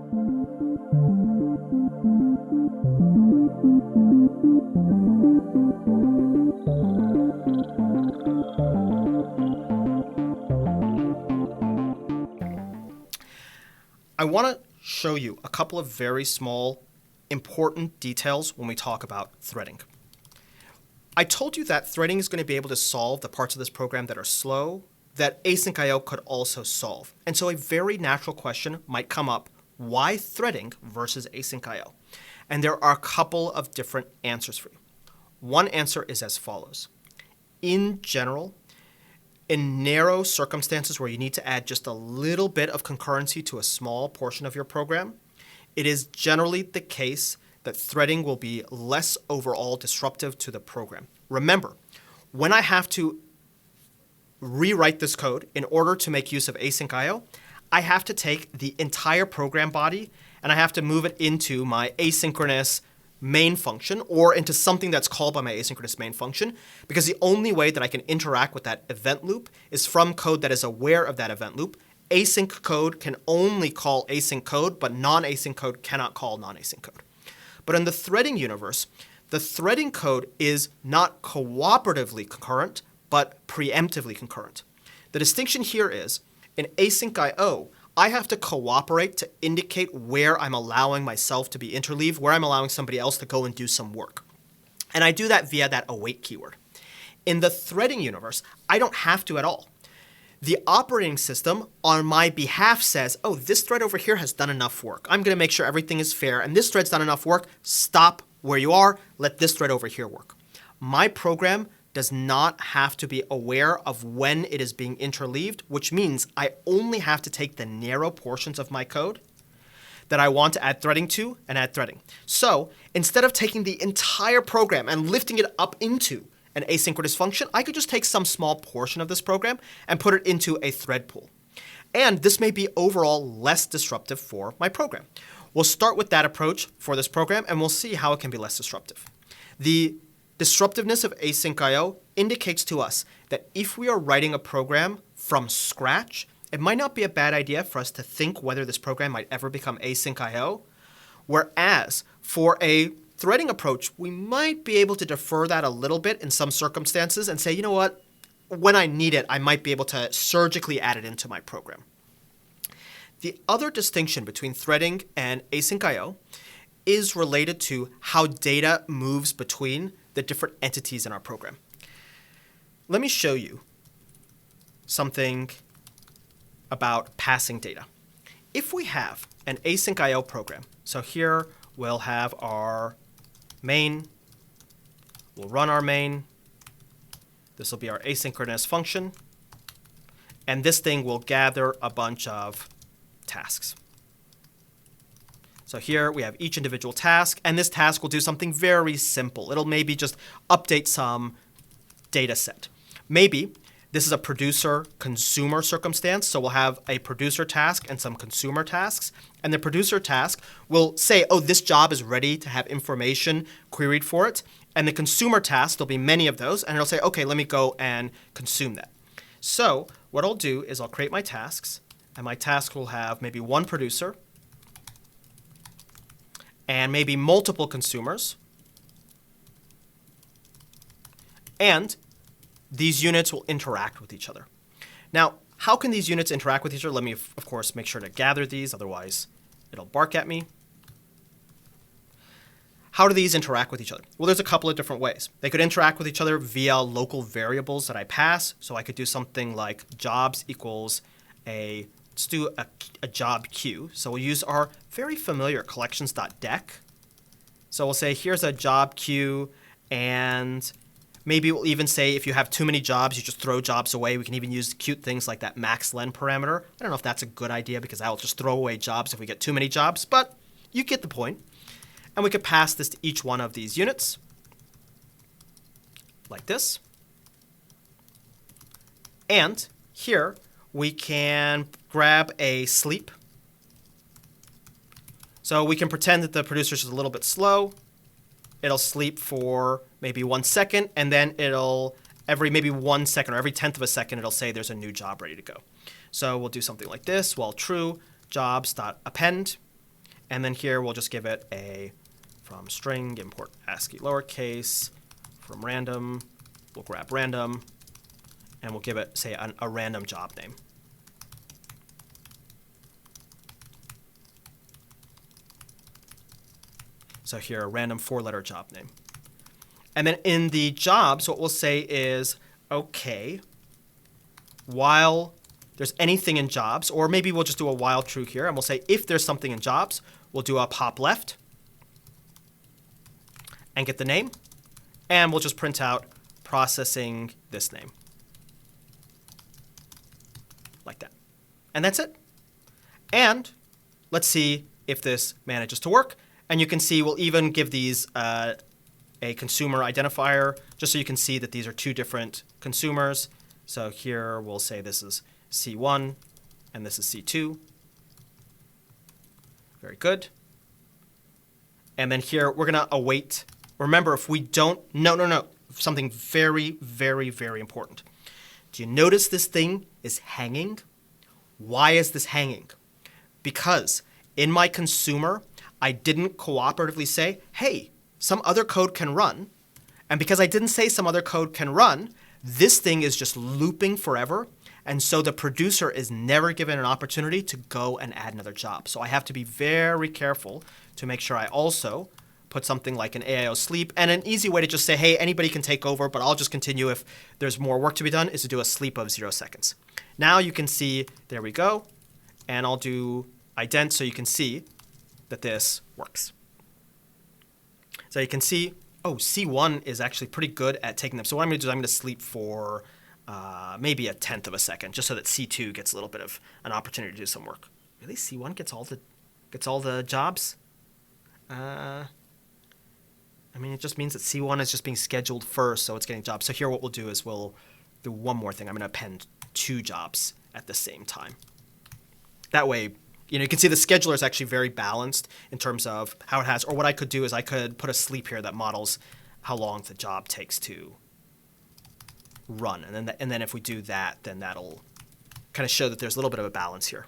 I want to show you a couple of very small, important details when we talk about threading. I told you that threading is going to be able to solve the parts of this program that are slow, that Asyncio could also solve. And so a very natural question might come up, why threading versus Asyncio? And there are a couple of different answers for you. One answer is as follows. In general, in narrow circumstances where you need to add just a little bit of concurrency to a small portion of your program, it is generally the case that threading will be less overall disruptive to the program. Remember, when I have to rewrite this code in order to make use of Asyncio, I have to take the entire program body and I have to move it into my asynchronous main function or into something that's called by my asynchronous main function, because the only way that I can interact with that event loop is from code that is aware of that event loop. Async code can only call async code, but non-async code cannot call non-async code. But in the threading universe, the threading code is not cooperatively concurrent, but preemptively concurrent. The distinction here is, in Asyncio, I have to cooperate to indicate where I'm allowing myself to be interleaved, where I'm allowing somebody else to go and do some work. And I do that via that await keyword. In the threading universe, I don't have to at all. The operating system on my behalf says, oh, this thread over here has done enough work. I'm going to make sure everything is fair. And this thread's done enough work. Stop where you are. Let this thread over here work. My program does not have to be aware of when it is being interleaved, which means I only have to take the narrow portions of my code that I want to add threading to and add threading. So instead of taking the entire program and lifting it up into an asynchronous function, I could just take some small portion of this program and put it into a thread pool. And this may be overall less disruptive for my program. We'll start with that approach for this program, and we'll see how it can be less disruptive. The disruptiveness of Asyncio indicates to us that if we are writing a program from scratch, it might not be a bad idea for us to think whether this program might ever become Asyncio, whereas for a threading approach, we might be able to defer that a little bit in some circumstances and say, you know what, when I need it, I might be able to surgically add it into my program. The other distinction between threading and Asyncio is related to how data moves between the different entities in our program. Let me show you something about passing data. If we have an Asyncio program, so here we'll have our main, we'll run our main, this will be our asynchronous function, and this thing will gather a bunch of tasks. So here we have each individual task, and this task will do something very simple. It'll maybe just update some data set. Maybe this is a producer-consumer circumstance, so we'll have a producer task and some consumer tasks. And the producer task will say, oh, this job is ready to have information queried for it. And the consumer task, there'll be many of those, and it'll say, okay, let me go and consume that. So what I'll do is I'll create my tasks, and my task will have maybe one producer, and maybe multiple consumers. And these units will interact with each other. Now, how can these units interact with each other? Let me, of course, make sure to gather these, otherwise it'll bark at me. How do these interact with each other? Well, there's a couple of different ways. They could interact with each other via local variables that I pass. So I could do something like jobs equals let's do a job queue. So we'll use our very familiar collections.dec. So we'll say here's a job queue, and maybe we'll even say if you have too many jobs, you just throw jobs away. We can even use cute things like that max_len parameter. I don't know if that's a good idea because I will just throw away jobs if we get too many jobs, but you get the point. And we could pass this to each one of these units like this. And here we can grab a sleep. So we can pretend that the producer is a little bit slow. It'll sleep for maybe 1 second, and then it'll, every maybe 1 second or every 10th of a second, it'll say there's a new job ready to go. So we'll do something like this, while true, jobs.append. And then here we'll just give it a from string import ASCII lowercase. From random, we'll grab random. And we'll give it, say, a random job name. So here, a random 4-letter job name. And then in the jobs, what we'll say is, OK, while there's anything in jobs, or maybe we'll just do a while true here, and we'll say if there's something in jobs, we'll do a pop left and get the name, and we'll just print out processing this name. Like that. And that's it. And let's see if this manages to work. And you can see we'll even give these a consumer identifier, just so you can see that these are two different consumers. So here we'll say this is C1 and this is C2. Very good. And then here we're going to await. Remember, if we don't, no, something very, very, very important. Do you notice this thing is hanging? Why is this hanging? Because in my consumer, I didn't cooperatively say, hey, some other code can run. And because I didn't say some other code can run, this thing is just looping forever. And so the producer is never given an opportunity to go and add another job. So I have to be very careful to make sure I also put something like an AIO sleep. And an easy way to just say, hey, anybody can take over, but I'll just continue if there's more work to be done, is to do a sleep of 0 seconds. Now you can see, there we go. And I'll do ident so you can see that this works. So you can see, oh, C1 is actually pretty good at taking them. So what I'm going to do is I'm going to sleep for maybe 1/10 of a second, just so that C2 gets a little bit of an opportunity to do some work. Really, C1 gets all the jobs? I mean, it just means that C1 is just being scheduled first, so it's getting jobs. So here what we'll do is we'll do one more thing. I'm going to append 2 jobs at the same time. That way, you can see the scheduler is actually very balanced in terms of how it has. Or what I could do is I could put a sleep here that models how long the job takes to run. And then if we do that, then that'll kind of show that there's a little bit of a balance here.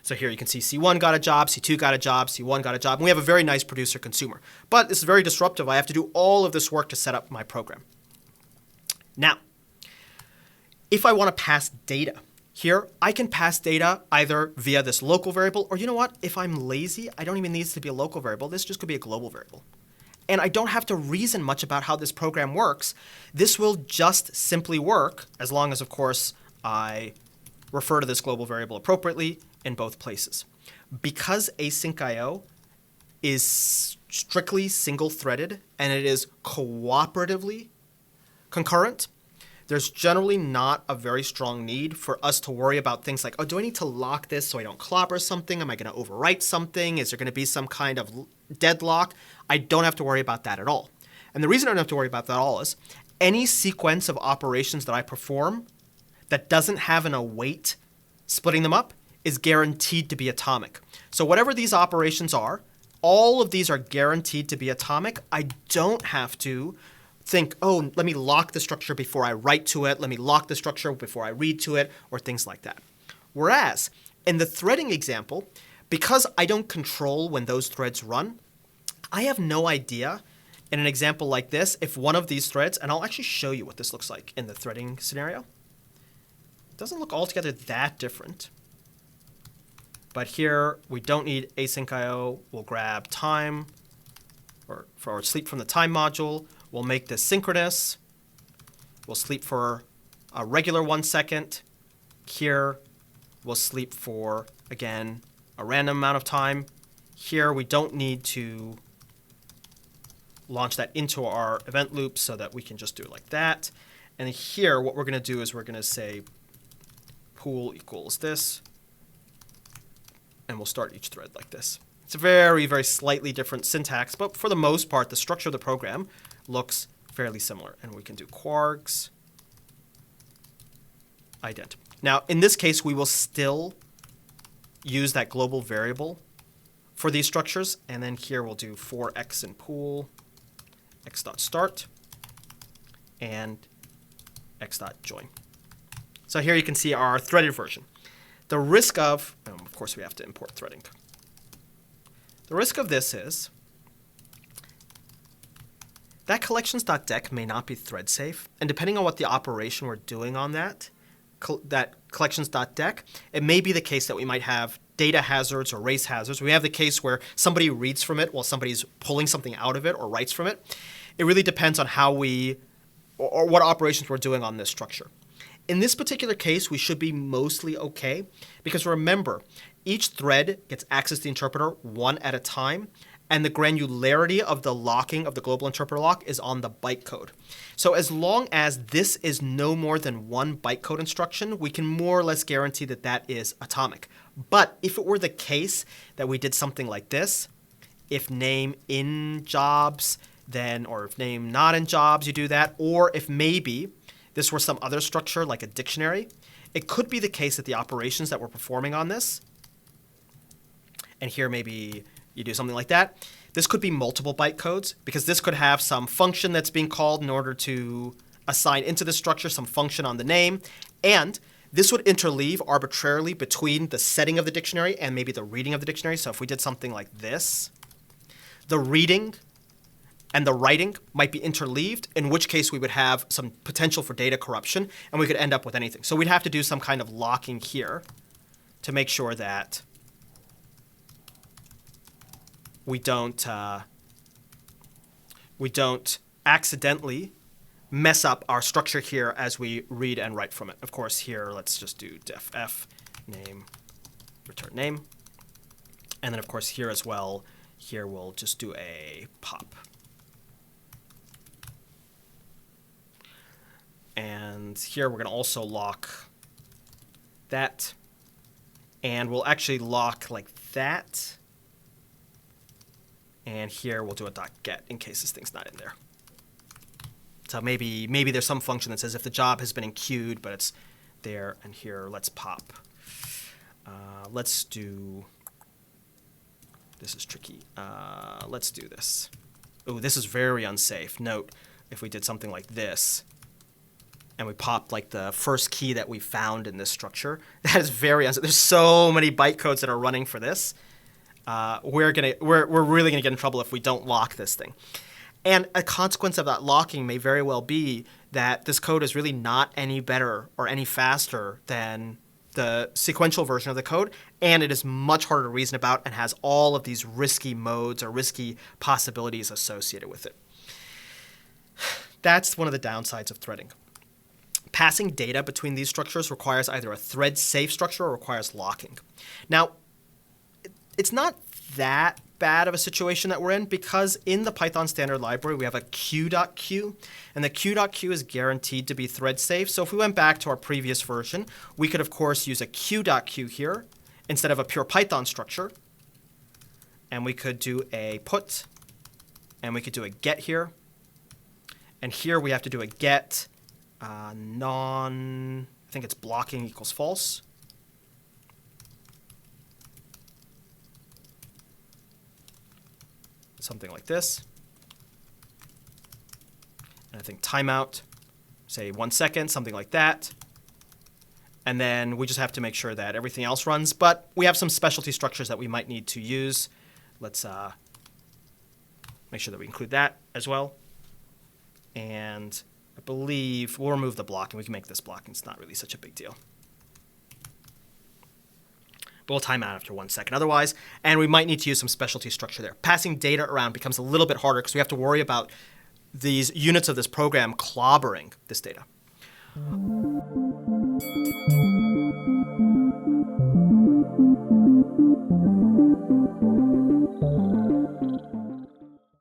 So here you can see C1 got a job, C2 got a job, C1 got a job. And we have a very nice producer consumer. But this is very disruptive. I have to do all of this work to set up my program. Now, if I want to pass data, here, I can pass data either via this local variable, or you know what? If I'm lazy, I don't even need this to be a local variable. This just could be a global variable. And I don't have to reason much about how this program works. This will just simply work as long as, of course, I refer to this global variable appropriately in both places. Because Asyncio is strictly single-threaded and it is cooperatively concurrent, there's generally not a very strong need for us to worry about things like, oh, do I need to lock this so I don't clobber something? Am I going to overwrite something? Is there going to be some kind of deadlock? I don't have to worry about that at all. And the reason I don't have to worry about that at all is any sequence of operations that I perform that doesn't have an await splitting them up is guaranteed to be atomic. So whatever these operations are, all of these are guaranteed to be atomic. I don't have to think, oh, let me lock the structure before I write to it. Let me lock the structure before I read to it, or things like that. Whereas in the threading example, because I don't control when those threads run, I have no idea in an example like this if one of these threads, and I'll actually show you what this looks like in the threading scenario. It doesn't look altogether that different. But here we don't need asyncio. We'll grab time or sleep from the time module. We'll make this synchronous. We'll sleep for a regular 1 second. Here, we'll sleep for, again, a random amount of time. Here, we don't need to launch that into our event loop so that we can just do it like that. And here, what we're going to do is we're going to say pool equals this. And we'll start each thread like this. It's a very, very slightly different syntax, but for the most part, the structure of the program looks fairly similar. And we can do quargs ident. Now, in this case, we will still use that global variable for these structures. And then here we'll do for x in pool, x.start, and x.join. So here you can see our threaded version. The risk of course, we have to import threading. The risk of this is that collections.dec may not be thread safe, and depending on what the operation we're doing on that collections.dec, it may be the case that we might have data hazards or race hazards. We have the case where somebody reads from it while somebody's pulling something out of it or writes from it. It really depends on how we or what operations we're doing on this structure. In this particular case, we should be mostly okay because remember, each thread gets access to the interpreter one at a time, and the granularity of the locking of the global interpreter lock is on the bytecode. So as long as this is no more than one bytecode instruction, we can more or less guarantee that that is atomic. But if it were the case that we did something like this, if name in jobs, then, or if name not in jobs, you do that, or if maybe this were some other structure like a dictionary, it could be the case that the operations that we're performing on this, and here maybe you do something like that. This could be multiple bytecodes because this could have some function that's being called in order to assign into the structure some function on the name. And this would interleave arbitrarily between the setting of the dictionary and maybe the reading of the dictionary. So if we did something like this, the reading and the writing might be interleaved, in which case we would have some potential for data corruption and we could end up with anything. So we'd have to do some kind of locking here to make sure that we don't accidentally mess up our structure here as we read and write from it. Of course, here, let's just do def f name, return name. And then, of course, here as well, here we'll just do a pop. And here we're going to also lock that. And we'll actually lock like that. And here we'll do a .get in case this thing's not in there. So maybe there's some function that says if the job has been enqueued, but it's there. And here, let's pop. Let's do, this is tricky. Let's do this. Oh, this is very unsafe. Note, if we did something like this, and we popped like the first key that we found in this structure, that is very unsafe. There's so many bytecodes that are running for this. We're really gonna get in trouble if we don't lock this thing. And a consequence of that locking may very well be that this code is really not any better or any faster than the sequential version of the code, and it is much harder to reason about and has all of these risky modes or risky possibilities associated with it. That's one of the downsides of threading. Passing data between these structures requires either a thread-safe structure or requires locking. Now, it's not that bad of a situation that we're in because in the Python standard library, we have a q.q, and the q.q is guaranteed to be thread safe. So if we went back to our previous version, we could, of course, use a q.q here instead of a pure Python structure. And we could do a put, and we could do a get here. And here we have to do a get I think it's blocking equals false. Something like this. And I think timeout, say 1 second, something like that. And then we just have to make sure that everything else runs. But we have some specialty structures that we might need to use. Let's make sure that we include that as well. And I believe we'll remove the blocking. We can make this blocking. It's not really such a big deal. But we'll time out after 1 second otherwise, and we might need to use some specialty structure there. Passing data around becomes a little bit harder because we have to worry about these units of this program clobbering this data.